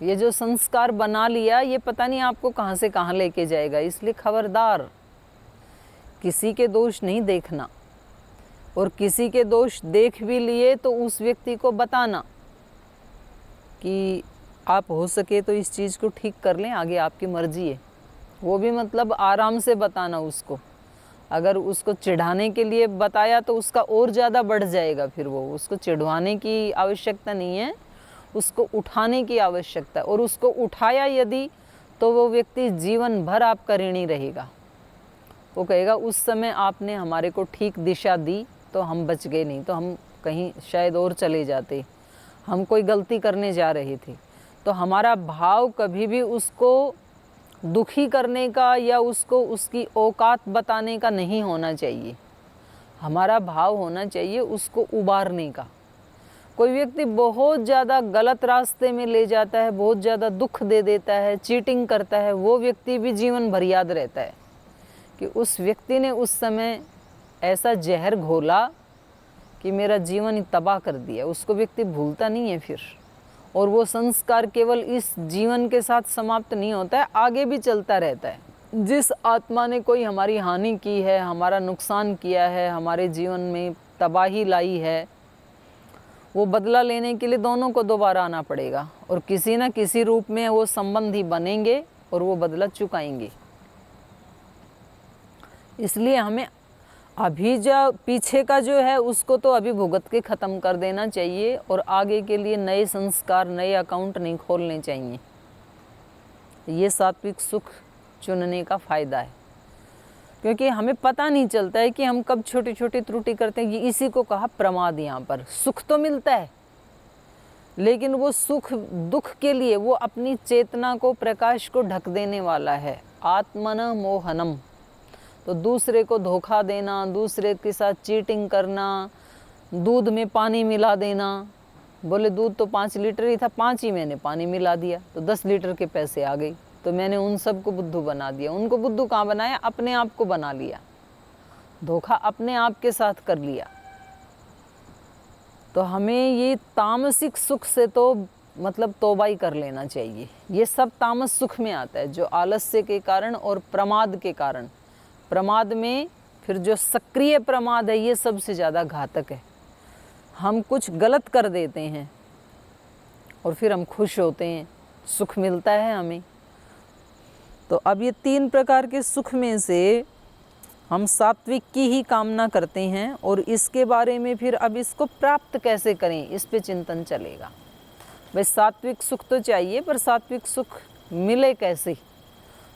ये जो संस्कार बना लिया ये पता नहीं आपको कहाँ से कहाँ लेके जाएगा। इसलिए खबरदार, किसी के दोष नहीं देखना, और किसी के दोष देख भी लिए तो उस व्यक्ति को बताना कि आप हो सके तो इस चीज़ को ठीक कर लें, आगे आपकी मर्जी है। वो भी मतलब आराम से बताना उसको। अगर उसको चिढ़ाने के लिए बताया तो उसका और ज़्यादा बढ़ जाएगा। फिर वो, उसको चिढ़वाने की आवश्यकता नहीं है, उसको उठाने की आवश्यकता है। और उसको उठाया यदि तो वो व्यक्ति जीवन भर आपका ऋणी रहेगा। वो कहेगा उस समय आपने हमारे को ठीक दिशा दी तो हम बच गए, नहीं तो हम कहीं शायद और चले जाते, हम कोई गलती करने जा रहे थे। तो हमारा भाव कभी भी उसको दुखी करने का या उसको उसकी औकात बताने का नहीं होना चाहिए। हमारा भाव होना चाहिए उसको उबारने का। कोई व्यक्ति बहुत ज़्यादा गलत रास्ते में ले जाता है, बहुत ज़्यादा दुख दे देता है, चीटिंग करता है, वो व्यक्ति भी जीवन भर याद रहता है कि उस व्यक्ति ने उस समय ऐसा जहर घोला कि मेरा जीवन ही तबाह कर दिया। उसको व्यक्ति भूलता नहीं है फिर। और वो संस्कार केवल इस जीवन के साथ समाप्त नहीं होता है, आगे भी चलता रहता है। जिस आत्मा ने कोई हमारी हानि की है, हमारा नुकसान किया है, हमारे जीवन में तबाही लाई है, वो बदला लेने के लिए दोनों को दोबारा आना पड़ेगा, और किसी न किसी रूप में वो संबंधी बनेंगे और वो बदला चुकाएंगे। इसलिए हमें अभी जो पीछे का जो है उसको तो अभी भुगत के ख़त्म कर देना चाहिए, और आगे के लिए नए संस्कार, नए अकाउंट नहीं खोलने चाहिए। ये सात्विक सुख चुनने का फ़ायदा है, क्योंकि हमें पता नहीं चलता है कि हम कब छोटी छोटी त्रुटि करते हैं। कि इसी को कहा प्रमाद। यहाँ पर सुख तो मिलता है, लेकिन वो सुख दुख के लिए वो अपनी चेतना को, प्रकाश को ढक देने वाला है। आत्मन मोहनम, तो दूसरे को धोखा देना, दूसरे के साथ चीटिंग करना, दूध में पानी मिला देना। बोले दूध तो 5 लीटर ही था, 5 ही मैंने पानी मिला दिया तो 10 लीटर के पैसे आ गए। तो मैंने उन सबको बुद्धू बना दिया। उनको बुद्धू कहाँ बनाया? अपने आप को बना लिया। धोखा अपने आप के साथ कर लिया। तो हमें ये तामसिक सुख से तो मतलब तौबा ही कर लेना चाहिए। ये सब तामस सुख में आता है, जो आलस्य के कारण और प्रमाद के कारण। प्रमाद में फिर जो सक्रिय प्रमाद है ये सबसे ज़्यादा घातक है। हम कुछ गलत कर देते हैं और फिर हम खुश होते हैं, सुख मिलता है हमें। तो अब ये 3 प्रकार के सुख में से हम सात्विक की ही कामना करते हैं, और इसके बारे में फिर अब इसको प्राप्त कैसे करें इस पे चिंतन चलेगा। भाई सात्विक सुख तो चाहिए, पर सात्विक सुख मिले कैसे?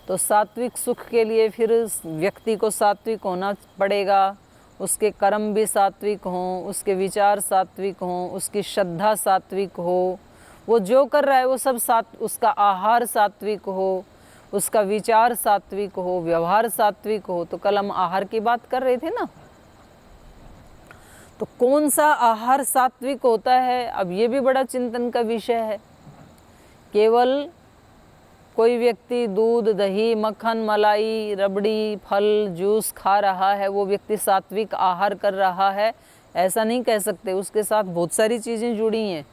तो सात्विक सुख के लिए फिर व्यक्ति को सात्विक होना पड़ेगा, उसके कर्म भी सात्विक हों, उसके विचार सात्विक हों, उसकी श्रद्धा सात्विक हो, वो जो कर रहा है वो सब उसका आहार सात्विक हो, उसका विचार सात्विक हो, व्यवहार सात्विक हो। तो कल हम आहार की बात कर रहे थे ना, तो कौन सा आहार सात्विक होता है, अब ये भी बड़ा चिंतन का विषय है। केवल कोई व्यक्ति दूध, दही, मक्खन, मलाई, रबड़ी, फल, जूस खा रहा है, वो व्यक्ति सात्विक आहार कर रहा है, ऐसा नहीं कह सकते। उसके साथ बहुत सारी चीज़ें जुड़ी हैं।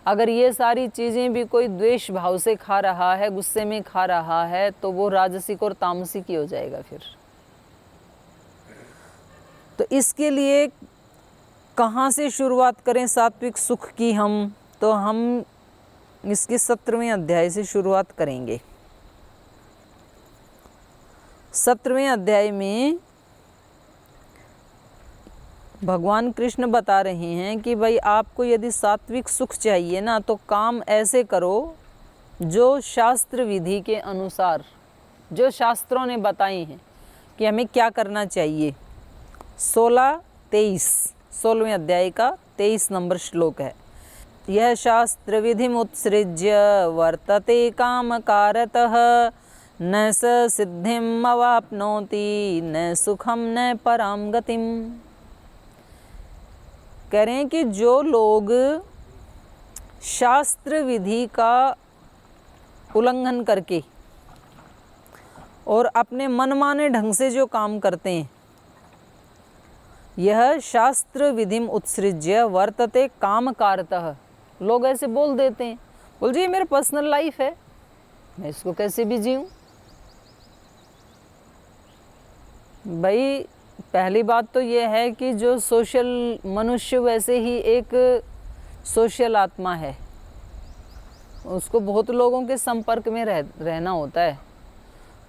अगर ये सारी चीज़ें भी कोई द्वेष भाव से खा रहा है, गुस्से में खा रहा है, तो वो राजसिक और तामसिक ही हो जाएगा फिर। तो इसके लिए कहाँ से शुरुआत करें सात्विक सुख की हम? तो हम इसके 17वें अध्याय से शुरुआत करेंगे। 17वें अध्याय में भगवान कृष्ण बता रहे हैं कि भाई आपको यदि सात्विक सुख चाहिए ना, तो काम ऐसे करो जो शास्त्र विधि के अनुसार, जो शास्त्रों ने बताए हैं कि हमें क्या करना चाहिए। 16वें अध्याय का 23 नंबर श्लोक है। यह शास्त्र विधिमुत्सृज्य वर्तते कामकारतः न स सिद्धिम अवाप्नोति न सुखम न पराम गतिम। कह रहे हैं कि जो लोग शास्त्र विधि का उल्लंघन करके और अपने मनमाने ढंग से जो काम करते हैं, यह शास्त्र विधिम उत्सृज्य वर्तते कामकारतः। लोग ऐसे बोल देते हैं, बोल जी ये मेरा पर्सनल लाइफ है, मैं इसको कैसे भी जीऊँ। भाई पहली बात तो ये है कि जो सोशल मनुष्य वैसे ही एक सोशल आत्मा है, उसको बहुत लोगों के संपर्क में रहना होता है।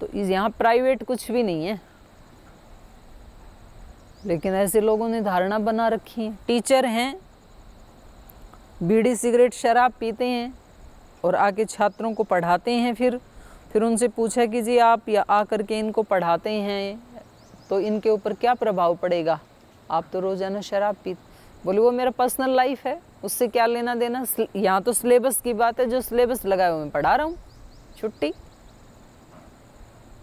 तो यहाँ प्राइवेट कुछ भी नहीं है, लेकिन ऐसे लोगों ने धारणा बना रखी है। टीचर हैं, बीड़ी सिगरेट शराब पीते हैं और आके छात्रों को पढ़ाते हैं। फिर उनसे पूछा कि जी आप या आकर के इनको पढ़ाते हैं तो इनके ऊपर क्या प्रभाव पड़ेगा, आप तो रोज़ाना शराब पीते। बोले वो मेरा पर्सनल लाइफ है, उससे क्या लेना देना। यहाँ तो सिलेबस की बात है, जो सिलेबस लगाए हुए मैं पढ़ा रहा हूँ, छुट्टी।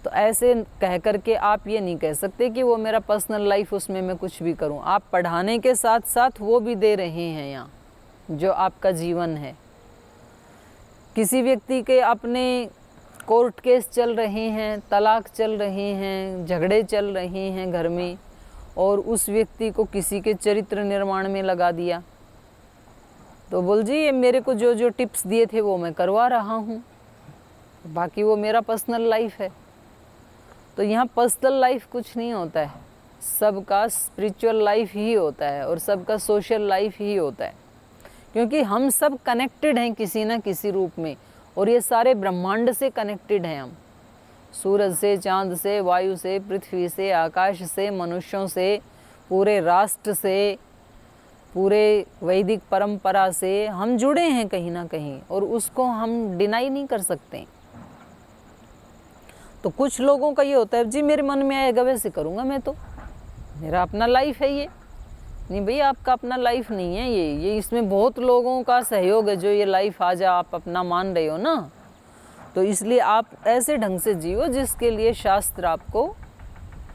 तो ऐसे कह करके आप ये नहीं कह सकते कि वो मेरा पर्सनल लाइफ, उसमें मैं कुछ भी करूँ। आप पढ़ाने के साथ साथ वो भी दे रहे हैं यहाँ, जो आपका जीवन है। किसी व्यक्ति के अपने कोर्ट केस चल रहे हैं, तलाक चल रहे हैं, झगड़े चल रहे हैं घर में, और उस व्यक्ति को किसी के चरित्र निर्माण में लगा दिया, तो बोल जी ये मेरे को जो जो टिप्स दिए थे वो मैं करवा रहा हूँ, बाकी वो मेरा पर्सनल लाइफ है। तो यहाँ पर्सनल लाइफ कुछ नहीं होता है, सबका स्पिरिचुअल लाइफ ही होता है और सबका सोशल लाइफ ही होता है, क्योंकि हम सब कनेक्टेड हैं किसी न किसी रूप में। और ये सारे ब्रह्मांड से कनेक्टेड हैं हम, सूरज से, चांद से, वायु से, पृथ्वी से, आकाश से, मनुष्यों से, पूरे राष्ट्र से, पूरे वैदिक परंपरा से हम जुड़े हैं कहीं ना कहीं, और उसको हम डिनाई नहीं कर सकते। तो कुछ लोगों का ये होता है जी मेरे मन में आएगा वैसे करूँगा, मैं तो मेरा अपना लाइफ है ये। नहीं भाई, आपका अपना लाइफ नहीं है ये इसमें बहुत लोगों का सहयोग है, जो ये लाइफ आज आप अपना मान रहे हो ना। तो इसलिए आप ऐसे ढंग से जियो जिसके लिए शास्त्र आपको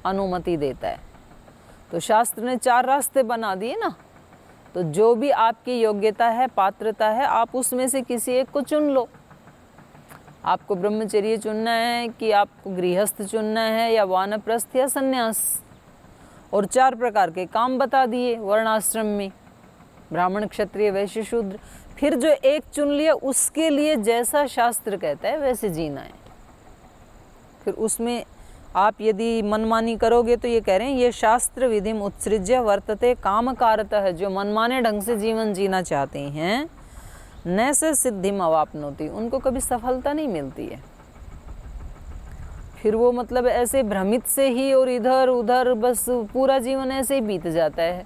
अनुमति देता है। तो शास्त्र ने 4 रास्ते बना दिए ना, तो जो भी आपकी योग्यता है, पात्रता है, आप उसमें से किसी एक को चुन लो। आपको ब्रह्मचर्य चुनना है कि आपको गृहस्थ चुनना है, या वानप्रस्थ या संन्यास। और 4 प्रकार के काम बता दिए वर्णाश्रम में, ब्राह्मण, क्षत्रिय, वैश्य, शूद्र। फिर जो एक चुन लिया उसके लिए जैसा शास्त्र कहता है वैसे जीना है। फिर उसमें आप यदि मनमानी करोगे तो ये कह रहे हैं ये शास्त्र विधिम उत्सृज्य वर्तते काम कारतः, जो मनमाने ढंग से जीवन जीना चाहते हैं, न से सिद्धिम अवाप्नोति, उनको कभी सफलता नहीं मिलती है। फिर वो मतलब ऐसे भ्रमित से ही और इधर उधर बस पूरा जीवन ऐसे ही बीत जाता है।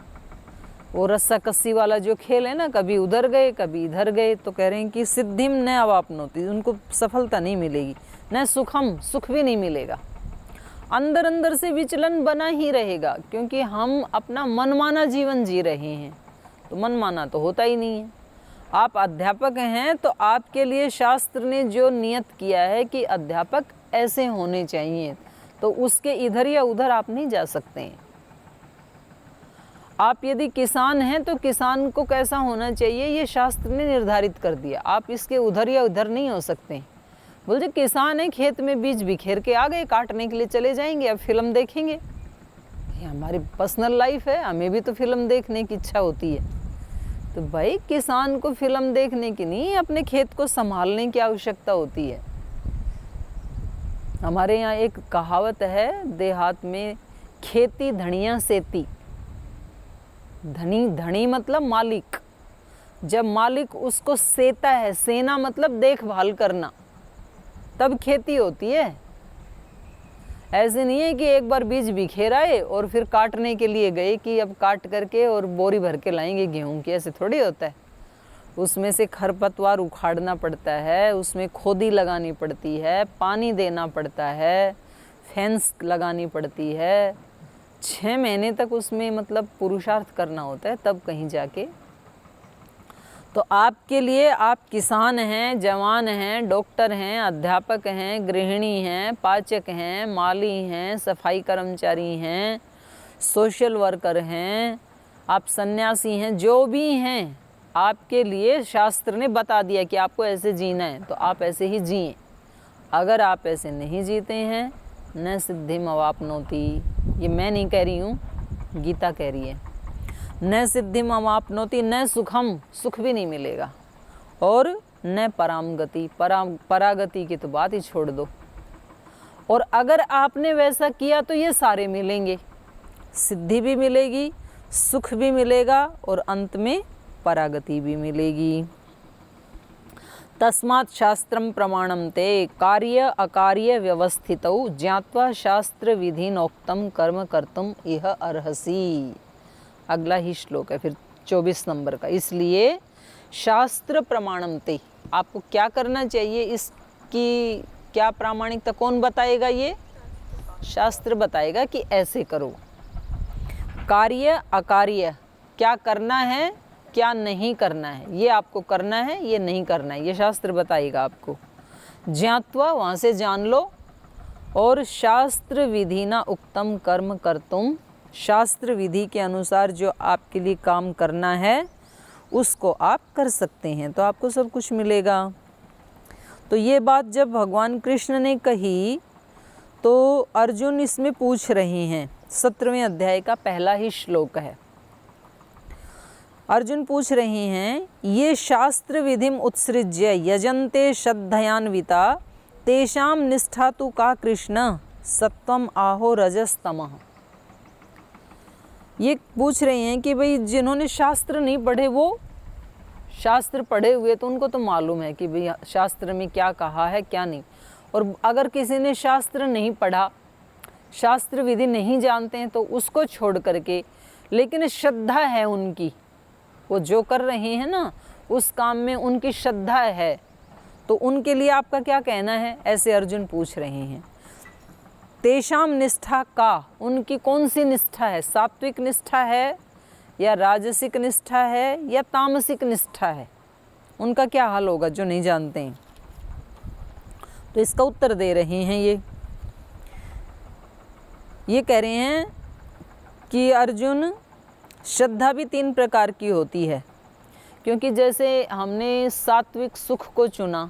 वो रस्सा कस्सी वाला जो खेल है ना, कभी उधर गए कभी इधर गए। तो कह रहे हैं कि सिद्धिम न अवाप्नोति, उनको सफलता नहीं मिलेगी, न सुखम, सुख भी नहीं मिलेगा। अंदर अंदर से विचलन बना ही रहेगा, क्योंकि हम अपना मनमाना जीवन जी रहे हैं। तो मनमाना तो होता ही नहीं है। आप अध्यापक हैं तो आपके लिए शास्त्र ने जो नियत किया है कि अध्यापक ऐसे होने चाहिए, तो उसके इधर या उधर आप नहीं जा सकते हैं। आप यदि किसान हैं तो किसान को कैसा होना चाहिए ये शास्त्र ने निर्धारित कर दिया, आप इसके उधर या उधर नहीं हो सकते। बोलते किसान है, खेत में बीज बिखेर के आ गए, काटने के लिए चले जाएंगे, अब फिल्म देखेंगे। ये हमारी पर्सनल लाइफ है, हमें भी तो फिल्म देखने की इच्छा होती है। तो भाई किसान को फिल्म देखने की नहीं, अपने खेत को संभालने की आवश्यकता होती है। हमारे यहाँ एक कहावत है देहात में, खेती धनिया सेती। धनी मतलब मालिक, जब मालिक उसको सेता है, सेना मतलब देखभाल करना, तब खेती होती है। ऐसे नहीं है कि एक बार बीज बिखेर आए और फिर काटने के लिए गए कि अब काट करके और बोरी भर के लाएंगे गेहूं की, ऐसे थोड़ी होता है। उसमें से खरपतवार उखाड़ना पड़ता है, उसमें खोदी लगानी पड़ती है, पानी देना पड़ता है, फेंस लगानी पड़ती है, 6 महीने तक उसमें मतलब पुरुषार्थ करना होता है, तब कहीं जाके। तो आपके लिए आप किसान हैं, जवान हैं, डॉक्टर हैं, अध्यापक हैं, गृहिणी हैं, पाचक हैं, माली हैं, सफाई कर्मचारी हैं, सोशल वर्कर हैं, आप सन्यासी हैं, जो भी हैं, आपके लिए शास्त्र ने बता दिया कि आपको ऐसे जीना है, तो आप ऐसे ही जिएं। अगर आप ऐसे नहीं जीते हैं, न सिद्धिम अवाप्नोति, ये मैं नहीं कह रही हूँ, गीता कह रही है, न सिद्धिम अवाप्नोति न सुखम, सुख भी नहीं मिलेगा, और न पराम गति, परागति की तो बात ही छोड़ दो। और अगर आपने वैसा किया तो ये सारे मिलेंगे, सिद्धि भी मिलेगी, सुख भी मिलेगा और अंत में परागति भी मिलेगी। तस्मात् शास्त्रम प्रमाणम ते कार्य अकार्य व्यवस्थितौ ज्ञात्वा शास्त्र विधिनोक्तम कर्म कर्तुम इह अर्हसि। अगला ही श्लोक है फिर 24 नंबर का। इसलिए शास्त्र प्रमाणम ते, आपको क्या करना चाहिए, इसकी क्या प्रामाणिकता कौन बताएगा? ये शास्त्र बताएगा कि ऐसे करो। कार्य अकार्य, क्या करना है क्या नहीं करना है, ये आपको करना है ये नहीं करना है, ये शास्त्र बताएगा आपको। ज्ञात्वा, वहाँ से जान लो। और शास्त्र विधि ना उक्तम कर्म कर्तुम, शास्त्र विधि के अनुसार जो आपके लिए काम करना है उसको आप कर सकते हैं, तो आपको सब कुछ मिलेगा। तो ये बात जब भगवान कृष्ण ने कही तो अर्जुन इसमें पूछ रहे हैं। 17वें अध्याय का पहला ही श्लोक है। अर्जुन पूछ रहे हैं, ये शास्त्र विधिम उत्सृज्य यजन्ते श्रद्धयान्विता तेषां निष्ठा तु का कृष्ण सत्वम आहो रजस्तमः। ये पूछ रहे हैं कि भाई जिन्होंने शास्त्र नहीं पढ़े, वो शास्त्र पढ़े हुए तो उनको तो मालूम है कि भाई शास्त्र में क्या कहा है क्या नहीं। और अगर किसी ने शास्त्र नहीं पढ़ा, शास्त्र विधि नहीं जानते हैं, तो उसको छोड़ करके लेकिन श्रद्धा है उनकी, वो जो कर रहे हैं ना उस काम में उनकी श्रद्धा है, तो उनके लिए आपका क्या कहना है? ऐसे अर्जुन पूछ रहे हैं। तेषाम निष्ठा का, उनकी कौन सी निष्ठा है? सात्विक निष्ठा है या राजसिक निष्ठा है या तामसिक निष्ठा है? उनका क्या हाल होगा जो नहीं जानते हैं? तो इसका उत्तर दे रहे हैं ये कह रहे हैं कि अर्जुन, श्रद्धा भी 3 प्रकार की होती है। क्योंकि जैसे हमने सात्विक सुख को चुना,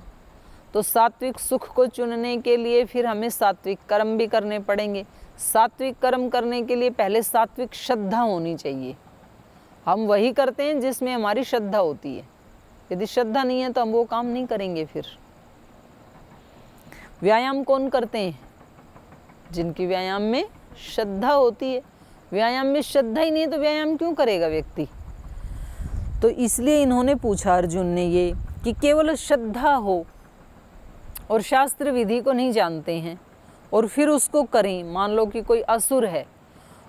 तो सात्विक सुख को चुनने के लिए फिर हमें सात्विक कर्म भी करने पड़ेंगे। सात्विक कर्म करने के लिए पहले सात्विक श्रद्धा होनी चाहिए। हम वही करते हैं जिसमें हमारी श्रद्धा होती है। यदि श्रद्धा नहीं है तो हम वो काम नहीं करेंगे। फिर व्यायाम कौन करते हैं? जिनकी व्यायाम में श्रद्धा होती है। व्यायाम में श्रद्धा ही नहीं है तो व्यायाम क्यों करेगा व्यक्ति? तो इसलिए इन्होंने पूछा, अर्जुन ने, ये कि केवल श्रद्धा हो और शास्त्र विधि को नहीं जानते हैं और फिर उसको करें। मान लो कि कोई असुर है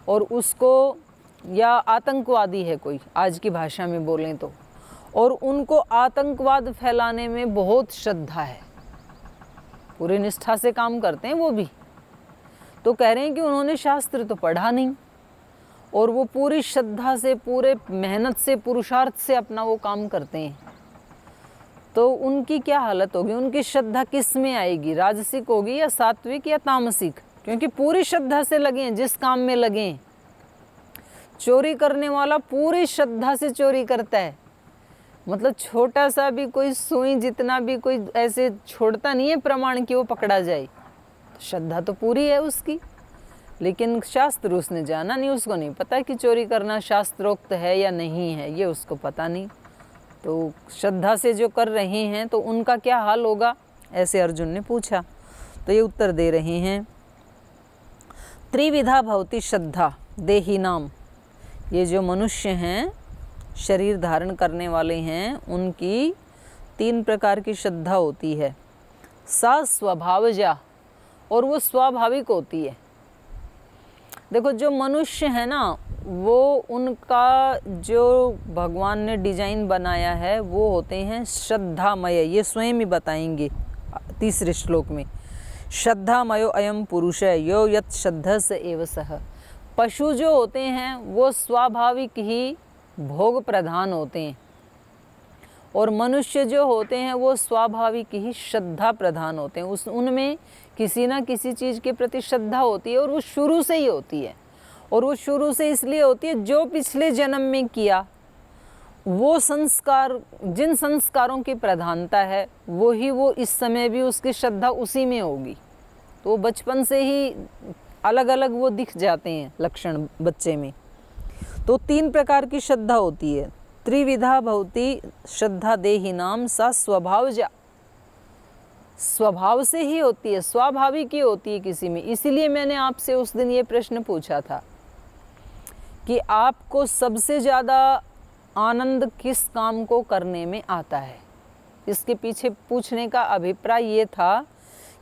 और उसको, या आतंकवादी है कोई, आज की भाषा में बोलें तो, और उनको आतंकवाद फैलाने में बहुत श्रद्धा है, पूरी निष्ठा से काम करते हैं वो भी, तो कह रहे हैं कि उन्होंने शास्त्र तो पढ़ा नहीं और वो पूरी श्रद्धा से, पूरे मेहनत से, पुरुषार्थ से अपना वो काम करते हैं। तो उनकी क्या हालत होगी? उनकी श्रद्धा किस में आएगी? राजसिक होगी या सात्विक या तामसिक? क्योंकि पूरी श्रद्धा से लगे हैं, जिस काम में लगे हैं। चोरी करने वाला पूरी श्रद्धा से चोरी करता है, मतलब छोटा सा भी कोई सुई जितना भी कोई ऐसे छोड़ता नहीं है प्रमाण कि वो पकड़ा जाए। श्रद्धा तो पूरी है उसकी, लेकिन शास्त्र उसने जाना नहीं, उसको नहीं पता कि चोरी करना शास्त्रोक्त है या नहीं है, ये उसको पता नहीं। तो श्रद्धा से जो कर रहे हैं तो उनका क्या हाल होगा? ऐसे अर्जुन ने पूछा। तो ये उत्तर दे रहे हैं, त्रिविधा भवति श्रद्धा देहिनाम, ये जो मनुष्य हैं, शरीर धारण करने वाले हैं, उनकी 3 प्रकार की श्रद्धा होती है। सा स्वभावजा, और वो स्वाभाविक होती है। देखो जो मनुष्य है ना, वो उनका जो भगवान ने डिजाइन बनाया है वो होते हैं श्रद्धामय। ये स्वयं ही बताएंगे 3रे श्लोक में, श्रद्धामयो अयम पुरुष यो यत् श्रद्धा से एव सह। पशु जो होते हैं वो स्वाभाविक ही भोग प्रधान होते हैं और मनुष्य जो होते हैं वो स्वाभाविक ही श्रद्धा प्रधान होते हैं। उनमें किसी ना किसी चीज़ के प्रति श्रद्धा होती है और वो शुरू से ही होती है। और वो शुरू से इसलिए होती है जो पिछले जन्म में किया वो संस्कार, जिन संस्कारों की प्रधानता है वो इस समय भी उसकी श्रद्धा उसी में होगी। तो वो बचपन से ही अलग अलग वो दिख जाते हैं लक्षण बच्चे में। तो 3 प्रकार की श्रद्धा होती है। त्रिविधा भवति श्रद्धा देहिनाम सा स्वभावजा, स्वभाव से ही होती है, स्वाभाविक ही होती है किसी में। इसीलिए मैंने आपसे उस दिन ये प्रश्न पूछा था कि आपको सबसे ज़्यादा आनंद किस काम को करने में आता है। इसके पीछे पूछने का अभिप्राय ये था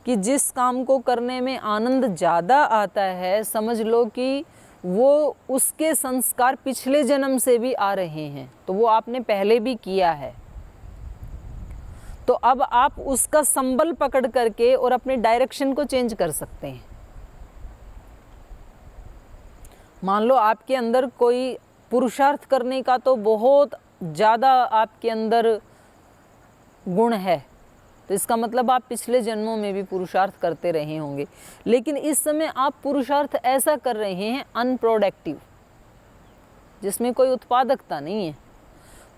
कि जिस काम को करने में आनंद ज़्यादा आता है, समझ लो कि वो उसके संस्कार पिछले जन्म से भी आ रहे हैं, तो वो आपने पहले भी किया है। तो अब आप उसका संबल पकड़ करके और अपने डायरेक्शन को चेंज कर सकते हैं। मान लो आपके अंदर कोई पुरुषार्थ करने का तो बहुत ज़्यादा आपके अंदर गुण है, तो इसका मतलब आप पिछले जन्मों में भी पुरुषार्थ करते रहे होंगे, लेकिन इस समय आप पुरुषार्थ ऐसा कर रहे हैं अनप्रोडक्टिव, जिसमें कोई उत्पादकता नहीं है।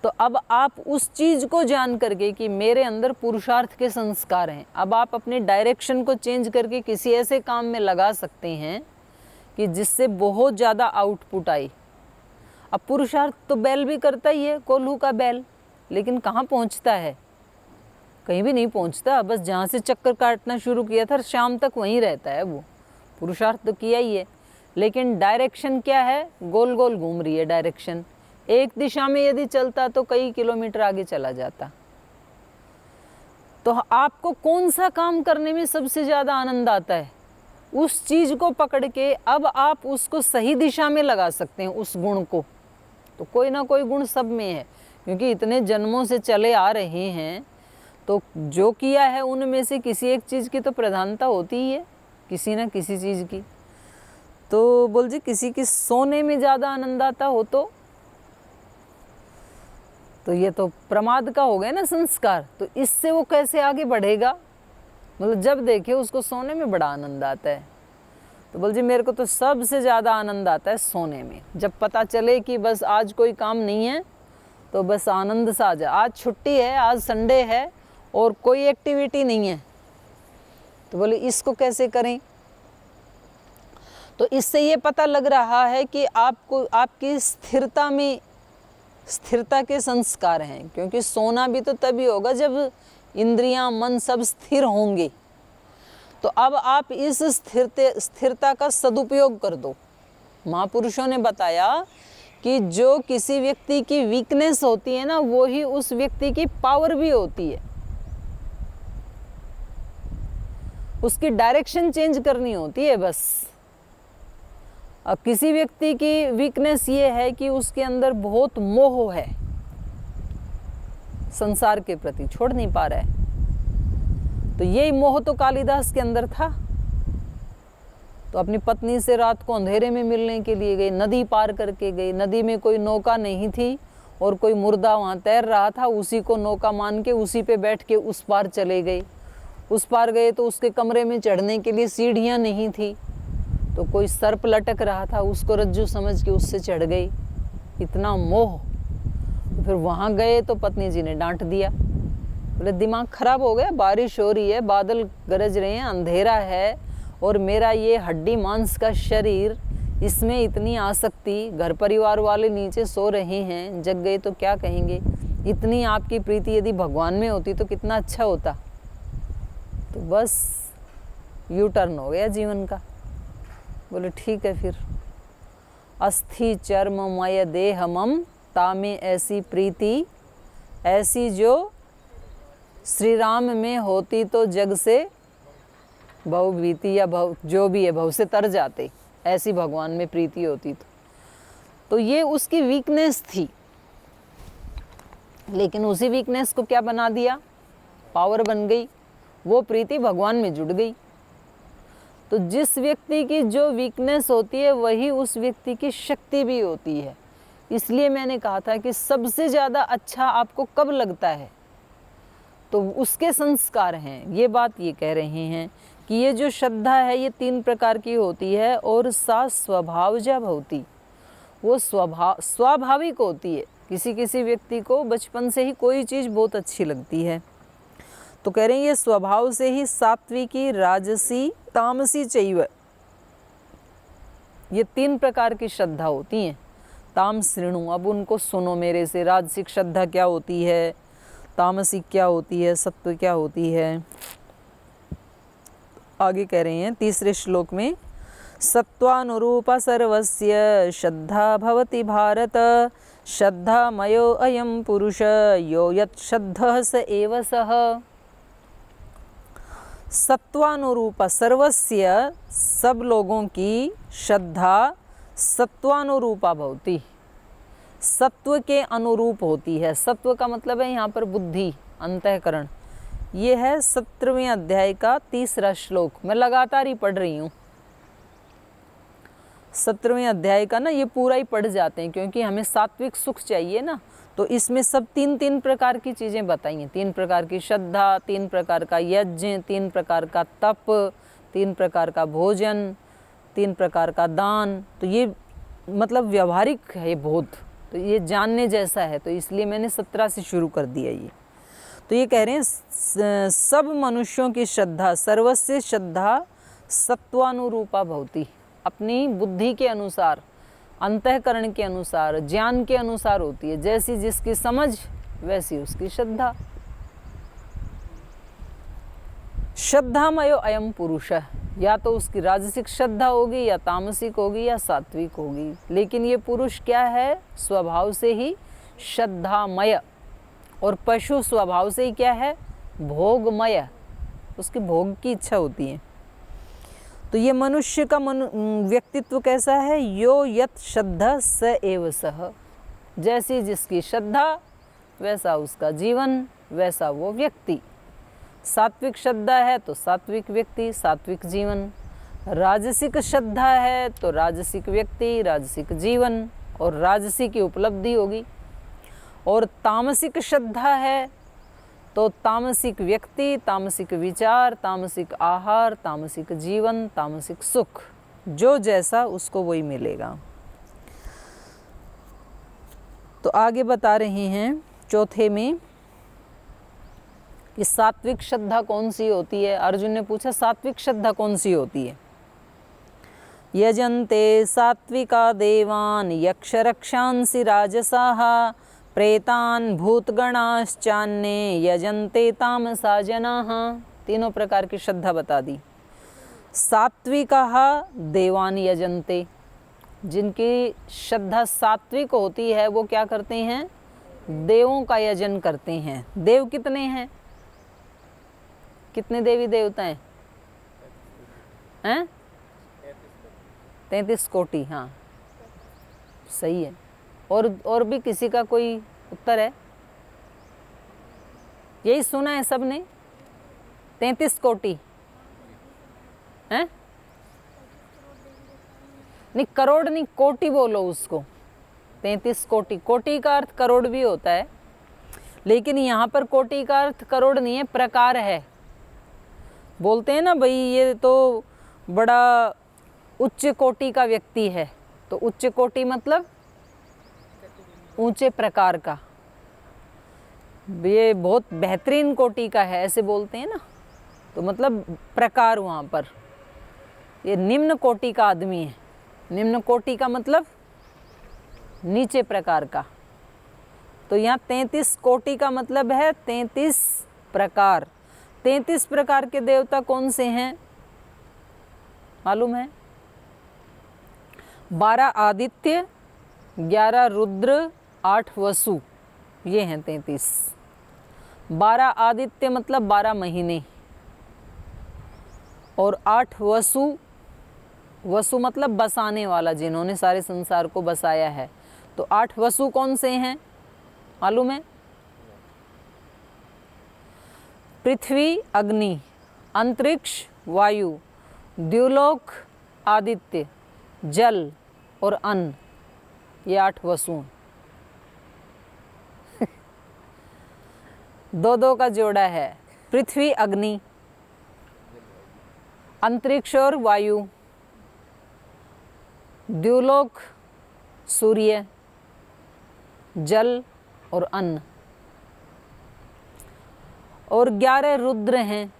तो अब आप उस चीज़ को जान करके कि मेरे अंदर पुरुषार्थ के संस्कार हैं, अब आप अपने डायरेक्शन को चेंज करके किसी ऐसे काम में लगा सकते हैं कि जिससे बहुत ज़्यादा आउटपुट आए। अब पुरुषार्थ तो बैल भी करता ही है, कोल्हू का बैल, लेकिन कहाँ पहुँचता है? कहीं भी नहीं पहुँचता। बस जहाँ से चक्कर काटना शुरू किया था शाम तक वहीं रहता है वो। पुरुषार्थ तो किया ही है, लेकिन डायरेक्शन क्या है? गोल गोल घूम रही है डायरेक्शन। एक दिशा में यदि चलता तो कई किलोमीटर आगे चला जाता। तो आपको कौन सा काम करने में सबसे ज़्यादा आनंद आता है? उस चीज़ को पकड़ के अब आप उसको सही दिशा में लगा सकते हैं, उस गुण को। तो कोई ना कोई गुण सब में है, क्योंकि इतने जन्मों से चले आ रहे हैं, तो जो किया है उनमें से किसी एक चीज़ की तो प्रधानता होती ही है, किसी ना किसी चीज़ की। तो बोल जी किसी की सोने में ज़्यादा आनंद आता हो तो ये तो प्रमाद का हो गया ना संस्कार। तो इससे वो कैसे आगे बढ़ेगा? मतलब जब देखे उसको सोने में बड़ा आनंद आता है। तो बोल जी मेरे को तो सबसे ज़्यादा आनंद आता है सोने में। जब पता चले कि बस आज कोई काम नहीं है तो बस आनंद सा आ जाए। आज छुट्टी है, आज संडे है और कोई एक्टिविटी नहीं है, तो बोले इसको कैसे करें? तो इससे ये पता लग रहा है कि आपको आपकी स्थिरता में स्थिरता के संस्कार हैं, क्योंकि सोना भी तो तभी होगा जब इंद्रियां, मन सब स्थिर होंगे। तो अब आप इस स्थिरता का सदुपयोग कर दो। महापुरुषों ने बताया कि जो किसी व्यक्ति की वीकनेस होती है ना, वो ही उस व्यक्ति की पावर भी होती है। उसकी डायरेक्शन चेंज करनी होती है बस। अब किसी व्यक्ति की वीकनेस ये है कि उसके अंदर बहुत मोह है, संसार के प्रति छोड़ नहीं पा रहा है। तो यही मोह तो कालिदास के अंदर था। तो अपनी पत्नी से रात को अंधेरे में मिलने के लिए गई, नदी पार करके गई। नदी में कोई नौका नहीं थी और कोई मुर्दा वहाँ तैर रहा था, उसी को नौका मान के उसी पे बैठ के उस पार चले गए। उस पार गए तो उसके कमरे में चढ़ने के लिए सीढ़ियाँ नहीं थी, तो कोई सर्प लटक रहा था, उसको रज्जू समझ के उससे चढ़ गई। इतना मोह। तो फिर वहाँ गए तो पत्नी जी ने डांट दिया, बोले दिमाग खराब हो गया, बारिश हो रही है, बादल गरज रहे हैं, अंधेरा है और मेरा ये हड्डी मांस का शरीर, इसमें इतनी आसक्ति, घर परिवार वाले नीचे सो रहे हैं, जग गए तो क्या कहेंगे। इतनी आपकी प्रीति यदि भगवान में होती तो कितना अच्छा होता। तो बस यू टर्न हो गया जीवन का। बोले ठीक है फिर। अस्थि चर्ममय देह मम तामे ऐसी प्रीति, ऐसी जो श्री राम में होती तो जग से भव भीति या भव जो भी है भव से तर जाते, ऐसी भगवान में प्रीति होती तो ये उसकी वीकनेस थी। लेकिन उसी वीकनेस को क्या बना दिया? पावर बन गई। वो प्रीति भगवान में जुड़ गई। तो जिस व्यक्ति की जो वीकनेस होती है वही उस व्यक्ति की शक्ति भी होती है। इसलिए मैंने कहा था कि सबसे ज़्यादा अच्छा आपको कब लगता है, तो उसके संस्कार हैं। ये बात ये कह रहे हैं कि ये जो श्रद्धा है ये 3 प्रकार की होती है और सा स्वभावजा भवति, वो स्वाभाविक होती है। किसी किसी व्यक्ति को बचपन से ही कोई चीज़ बहुत अच्छी लगती है, तो कह रहे हैं ये स्वभाव से ही सात्विकी, राजसी, तामसी चैव, ये 3 प्रकार की श्रद्धा होती हैं। ताम श्रृणु, अब उनको सुनो मेरे से। राजसिक श्रद्धा क्या होती है, तामसिक क्या होती है, सत्व क्या होती है। आगे कह रहे हैं तीसरे श्लोक में, सत्वानुरूप सर्वस्य श्रद्धा भवति भारत, श्रद्धामयो अयं पुरुष यो यत् श्रद्धः स एव सः। सत्वानुरूप सर्वस्य, सब लोगों की श्रद्धा सत्वानुरूपा भवति, सत्व के अनुरूप होती है। सत्व का मतलब है यहाँ पर बुद्धि, अंतःकरण। ये है 17वें अध्याय का तीसरा श्लोक। मैं लगातार ही पढ़ रही हूँ 17वें अध्याय का ना, ये पूरा ही पढ़ जाते हैं क्योंकि हमें सात्विक सुख चाहिए ना। तो इसमें सब तीन प्रकार की चीज़ें बताई हैं। 3 प्रकार की श्रद्धा, 3 प्रकार का यज्ञ, 3 प्रकार का तप, 3 प्रकार का भोजन, 3 प्रकार का दान। तो ये मतलब व्यवहारिक है बहुत, तो ये जानने जैसा है, तो इसलिए मैंने 17 से शुरू कर दिया ये। तो ये कह रहे हैं सब मनुष्यों की श्रद्धा, सर्वस्य श्रद्धा सत्वानुरूपा भवति, अपनी बुद्धि के अनुसार, अंतःकरण के अनुसार, ज्ञान के अनुसार होती है। जैसी जिसकी समझ वैसी उसकी श्रद्धा। श्रद्धामयो अयम पुरुष, या तो उसकी राजसिक श्रद्धा होगी या तामसिक होगी या सात्विक होगी, लेकिन ये पुरुष क्या है, स्वभाव से ही श्रद्धामय। और पशु स्वभाव से ही क्या है, भोगमय, उसकी भोग की इच्छा होती है। तो ये मनुष्य का व्यक्तित्व कैसा है, यो यत् श्रद्धा स एव सः, जैसी जिसकी श्रद्धा वैसा उसका जीवन, वैसा वो व्यक्ति। सात्विक श्रद्धा है तो सात्विक व्यक्ति, सात्विक जीवन। राजसिक श्रद्धा है तो राजसिक व्यक्ति, राजसिक जीवन और राजसी की उपलब्धि होगी। और तामसिक श्रद्धा है तो तामसिक व्यक्ति, तामसिक विचार, तामसिक आहार, तामसिक जीवन, तामसिक सुख। जो जैसा उसको वही मिलेगा। तो आगे बता रहे हैं चौथे में कि सात्विक श्रद्धा कौन सी होती है। अर्जुन ने पूछा सात्विक श्रद्धा कौन सी होती है। यजन्ते सात्विका देवान् यक्ष रक्षांसि राजसाः प्रेतान् भूतगणाश्चान्ये यजन्ते तामसा जनाः। तीनों प्रकार की श्रद्धा बता दी। सात्विकाः देवान् यजन्ते, जिनकी श्रद्धा सात्विक होती है वो क्या करते हैं, देवों का यजन करते हैं। देव कितने हैं, कितने देवी देवता हैं? 33 कोटि। हाँ सही है। और भी किसी का कोई उत्तर है? यही सुना है सबने, 33 कोटि हैं? नहीं करोड़ नहीं, कोटि बोलो उसको। 33 कोटि, कोटि का अर्थ करोड़ भी होता है, लेकिन यहाँ पर कोटि का अर्थ करोड़ नहीं है, प्रकार है। बोलते हैं ना भाई ये तो बड़ा उच्च कोटि का व्यक्ति है, तो उच्च कोटि मतलब ऊंचे प्रकार का, ये बहुत बेहतरीन कोटि का है, ऐसे बोलते हैं ना। तो मतलब प्रकार वहाँ पर, ये निम्न कोटि का आदमी है। निम्न कोटि का मतलब नीचे प्रकार का। तो यहाँ 33 कोटि का मतलब है 33 प्रकार। 33 प्रकार के देवता कौन से हैं मालूम है? 12 आदित्य, 11 रुद्र, 8 वसु, ये हैं 33। 12 आदित्य मतलब 12 महीने, और 8 वसु, वसु मतलब बसाने वाला, जिन्होंने सारे संसार को बसाया है। तो 8 वसु कौन से हैं मालूम है? पृथ्वी अग्नि, अंतरिक्ष वायु, द्युलोक आदित्य, जल और अन्न, ये 8 वसु। 2-2 का जोड़ा है। पृथ्वी अग्नि, अंतरिक्ष और वायु, द्युलोक सूर्य, जल और अन्न। और 11 रुद्र हैं।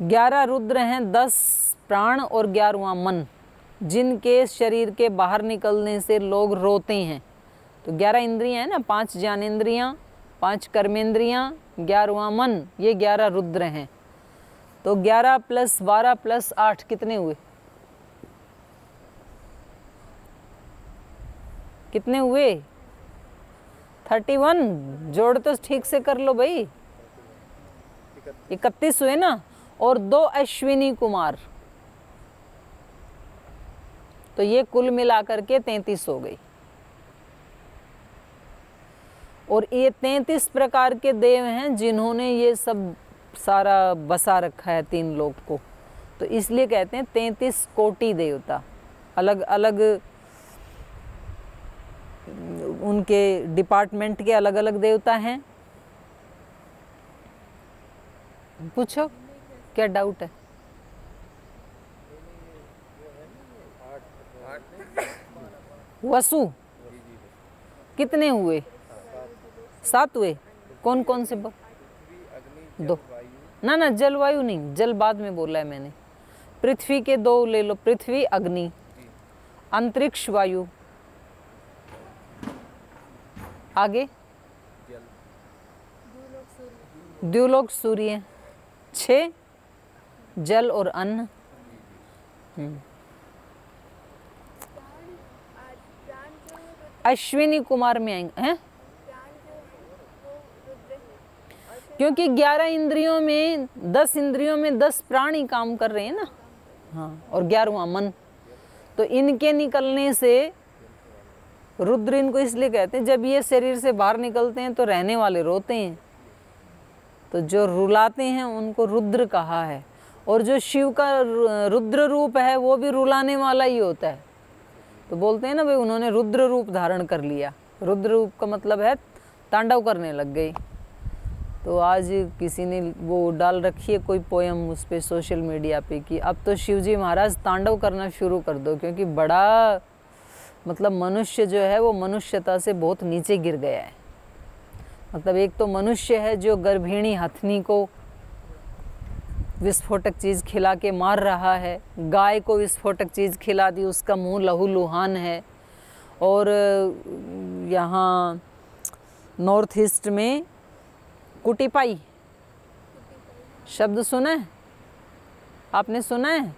11 रुद्र हैं, 10 प्राण और 11वां मन। जिनके शरीर के बाहर निकलने से लोग रोते हैं। तो 11 इंद्रियां हैं ना, 5 ज्ञानेंद्रियां, 5 कर्मेंद्रियां, 11वां मन, ये 11 रुद्र हैं। तो 11 + 12 + 8 कितने हुए? कितने हुए? 31। जोड़ तो ठीक से कर लो भाई। 31 हुए ना, और 2 अश्विनी कुमार, तो ये कुल मिलाकर के 33 हो गई। और ये 33 प्रकार के देव हैं जिन्होंने ये सब सारा बसा रखा है 3 लोक को। तो इसलिए कहते हैं 33 कोटि देवता। अलग अलग उनके डिपार्टमेंट के अलग अलग देवता हैं। पूछो क्या डाउट है? वसु कितने हुए? 7 हुए। कौन कौन से? 2 ना, जलवायु नहीं, जल बाद में बोला है मैंने। पृथ्वी के 2 ले लो, पृथ्वी, अग्नि, अंतरिक्ष, वायु, आगे द्युलोक सूर्य, 6 जल और अन्न। अश्विनी कुमार में आएंगे हैं, क्योंकि 11 इंद्रियों में 10 इंद्रियों में 10 प्राणी काम कर रहे हैं ना। हाँ, और 11वां मन। तो इनके निकलने से रुद्र इनको इसलिए कहते हैं, जब ये शरीर से बाहर निकलते हैं तो रहने वाले रोते हैं, तो जो रुलाते हैं उनको रुद्र कहा है। और जो शिव का रुद्र रूप है वो भी रुलाने वाला ही होता है। तो बोलते हैं ना भाई, उन्होंने रुद्र रूप धारण कर लिया। रुद्र रूप का मतलब है तांडव करने लग गए। तो आज किसी ने वो डाल रखी है कोई पोयम उस पे सोशल मीडिया पे कि अब तो शिवजी महाराज तांडव करना शुरू कर दो, क्योंकि बड़ा मतलब मनुष्य जो है वो मनुष्यता से बहुत नीचे गिर गया है। मतलब एक तो मनुष्य है जो गर्भिणी हथनी को विस्फोटक चीज़ खिला के मार रहा है, गाय को विस्फोटक चीज़ खिला दी, उसका मुंह लहूलुहान है। और यहाँ नॉर्थ ईस्ट में कुटीपाई शब्द सुना है? आपने सुना है?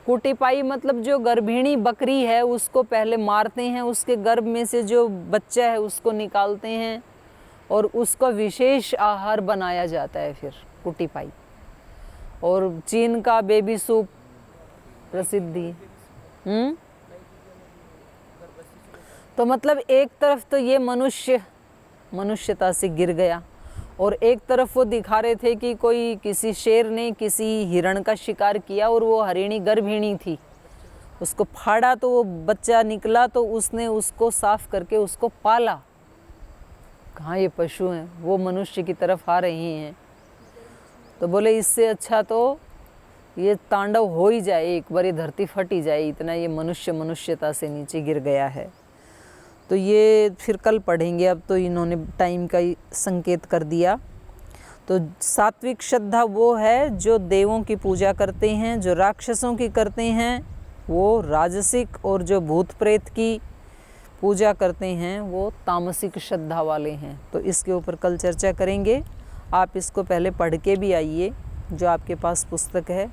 कुटीपाई मतलब जो गर्भिणी बकरी है उसको पहले मारते हैं, उसके गर्भ में से जो बच्चा है उसको निकालते हैं और उसका विशेष आहार बनाया जाता है फिर कुटीपाई। और चीन का बेबी सूप प्रसिद्धि। तो मतलब एक तरफ तो ये मनुष्यता से गिर गया, और एक तरफ वो दिखा रहे थे कि कोई किसी शेर ने किसी हिरण का शिकार किया और वो हरिणी गर्भिणी थी, उसको फाड़ा तो वो बच्चा निकला, तो उसने उसको साफ करके उसको पाला। कहाँ ये पशु हैं, वो मनुष्य की तरफ आ रहे हैं। तो बोले इससे अच्छा तो ये तांडव हो ही जाए, एक बार ये धरती फट ही जाए, इतना ये मनुष्यता से नीचे गिर गया है। तो ये फिर कल पढ़ेंगे, अब तो इन्होंने टाइम का ही संकेत कर दिया। तो सात्विक श्रद्धा वो है जो देवों की पूजा करते हैं, जो राक्षसों की करते हैं वो राजसिक, और जो भूत प्रेत की पूजा करते हैं वो तामसिक श्रद्धा वाले हैं। तो इसके ऊपर कल चर्चा करेंगे। आप इसको पहले पढ़ के भी आइए जो आपके पास पुस्तक है।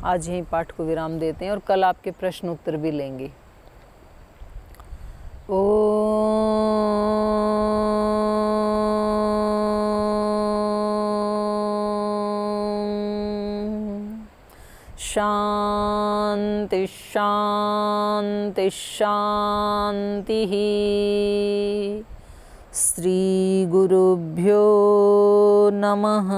आज यहीं पाठ को विराम देते हैं और कल आपके प्रश्न उत्तर भी लेंगे। शांति शांति शांति। श्री गुरुभ्यो नमः।